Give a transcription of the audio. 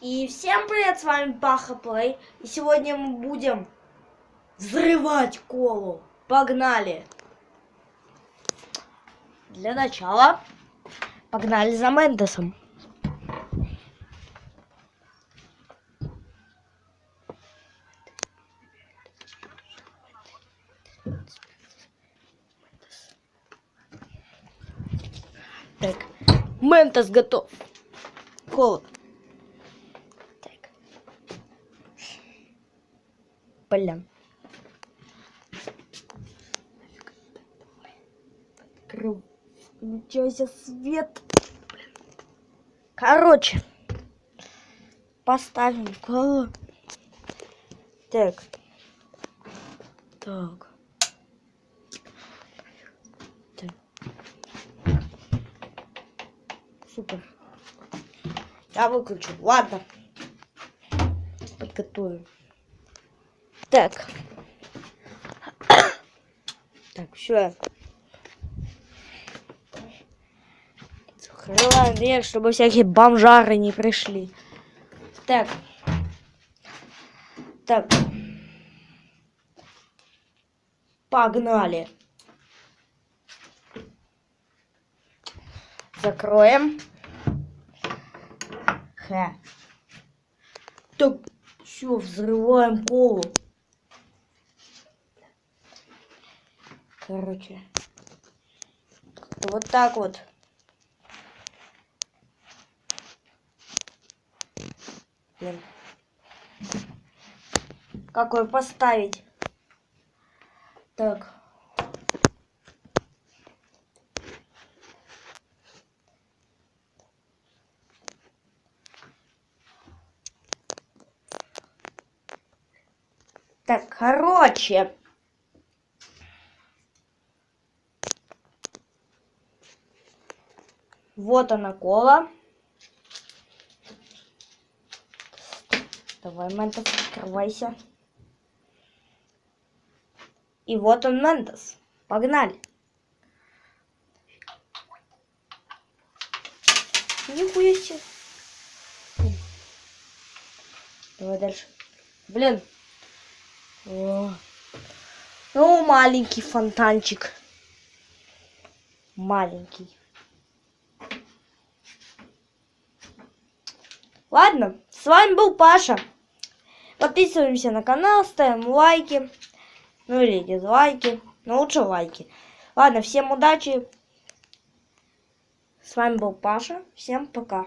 И всем привет, с вами Паха Плей. И сегодня мы будем взрывать колу. Погнали! Для начала погнали за ментосом. Так, ментос готов. Кола. Так. Блин. Включайся свет. Короче, поставим колу. Так. Так. Супер. Я выключу. Ладно. Подготовим. Так. Так, все. Закрываем дверь, чтобы всякие бомжары не пришли. Так. Так. Погнали. Закроем. Так, все, взрываем колу. Короче. Вот так вот. Блин. Какой поставить? Так. Так, короче. Вот она кола. Давай, ментос, открывайся. И вот он, ментос. Погнали. Нихуя себе. Давай дальше. Блин. О. Ну, маленький фонтанчик. Маленький. Ладно, с вами был Паша. Подписываемся на канал, ставим лайки. Ну или дизлайки. Но лучше лайки. Ладно, всем удачи. С вами был Паша. Всем пока.